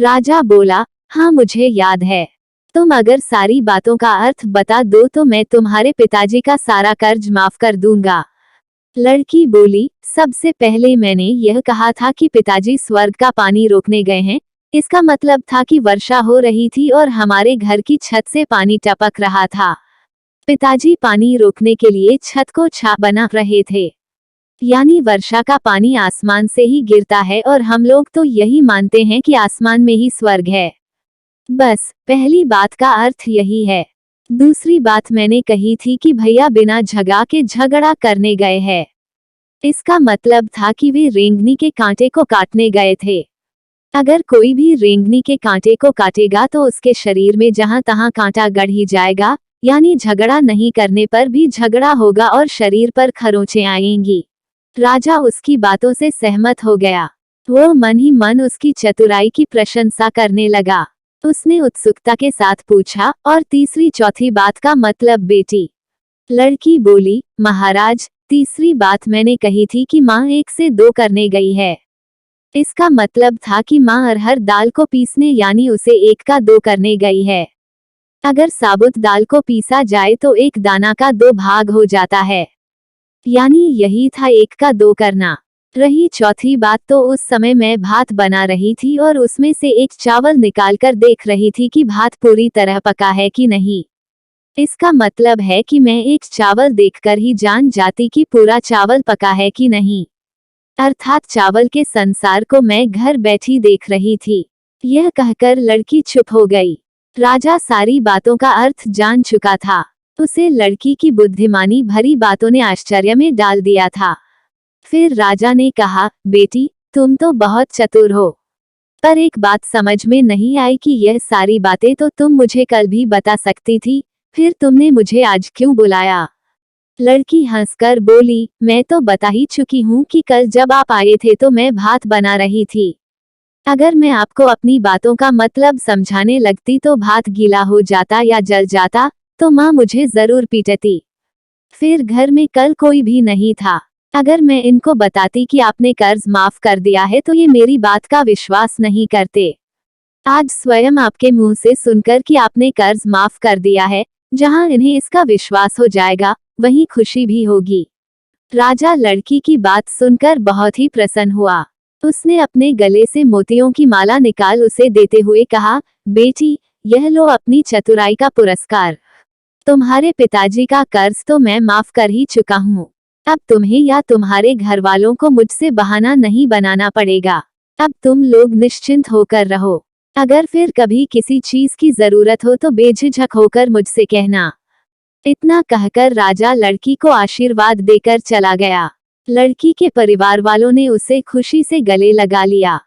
राजा बोला, हाँ मुझे याद है। तुम अगर सारी बातों का अर्थ बता दो तो मैं तुम्हारे पिताजी का सारा कर्ज माफ कर दूंगा। लड़की बोली, सबसे पहले मैंने यह कहा था कि पिताजी स्वर्ग का पानी रोकने गए हैं। इसका मतलब था कि वर्षा हो रही थी और हमारे घर की छत से पानी टपक रहा था। पिताजी पानी रोकने के लिए छत को छाप बना रहे थे। यानी वर्षा का पानी आसमान से ही गिरता है और हम लोग तो यही मानते हैं कि आसमान में ही स्वर्ग है। बस पहली बात का अर्थ यही है। दूसरी बात मैंने कही थी कि भैया बिना झगड़ा के झगड़ा करने गए हैं। इसका मतलब था कि वे रेंगनी के कांटे को काटने गए थे। अगर कोई भी रेंगनी के कांटे को काटेगा तो उसके शरीर में जहां तहां कांटा गड़ ही जाएगा, यानी झगड़ा नहीं करने पर भी झगड़ा होगा और शरीर पर खरोंचें आएंगी। राजा उसकी बातों से सहमत हो गया। वो मन ही मन उसकी चतुराई की प्रशंसा करने लगा। उसने उत्सुकता के साथ पूछा, और तीसरी चौथी बात का मतलब बेटी? लड़की बोली, महाराज, तीसरी बात मैंने कही थी कि माँ 1 से 2 करने गई है। इसका मतलब था कि माँ अरहर दाल को पीसने यानी उसे 1 का 2 करने गई है। अगर साबुत दाल को पीसा जाए तो 1 दाना का 2 भाग हो जाता है, यानी यही था 1 का 2 करना। रही चौथी बात तो उस समय मैं भात बना रही थी और उसमें से एक चावल निकालकर देख रही थी कि भात पूरी तरह पका है कि नहीं। इसका मतलब है कि मैं एक चावल देखकर ही जान जाती कि पूरा चावल पका है कि नहीं। अर्थात चावल के संसार को मैं घर बैठी देख रही थी। यह कहकर लड़की चुप हो गई। राजा सारी बातों का अर्थ जान चुका था। उसे लड़की की बुद्धिमानी भरी बातों ने आश्चर्य में डाल दिया था। फिर राजा ने कहा, बेटी, तुम तो बहुत चतुर हो, पर एक बात समझ में नहीं आई कि यह सारी बातें तो तुम मुझे कल भी बता सकती थी, फिर तुमने मुझे आज क्यों बुलाया? लड़की हंसकर बोली, मैं तो बता ही चुकी हूँ कि कल जब आप आए थे तो मैं भात बना रही थी। अगर मैं आपको अपनी बातों का मतलब समझाने लगती तो भात गीला हो जाता या जल जाता, तो माँ मुझे जरूर पीटती। फिर घर में कल कोई भी नहीं था। अगर मैं इनको बताती कि आपने कर्ज माफ कर दिया है तो ये मेरी बात का विश्वास नहीं करते। आज स्वयं आपके मुंह से सुनकर कि आपने कर्ज माफ कर दिया है, जहां इन्हें इसका विश्वास हो जाएगा, वहीं खुशी भी होगी। राजा लड़की की बात सुनकर बहुत ही प्रसन्न हुआ। उसने अपने गले से मोतियों की माला निकाल उसे देते हुए कहा, बेटी, यह लो अपनी चतुराई का पुरस्कार। तुम्हारे पिताजी का कर्ज तो मैं माफ कर ही चुका हूँ। अब तुम्हें या तुम्हारे घर वालों को मुझसे बहाना नहीं बनाना पड़ेगा। अब तुम लोग निश्चिंत होकर रहो। अगर फिर कभी किसी चीज की जरूरत हो तो बेझिझक होकर मुझसे कहना। इतना कहकर राजा लड़की को आशीर्वाद देकर चला गया। लड़की के परिवार वालों ने उसे खुशी से गले लगा लिया।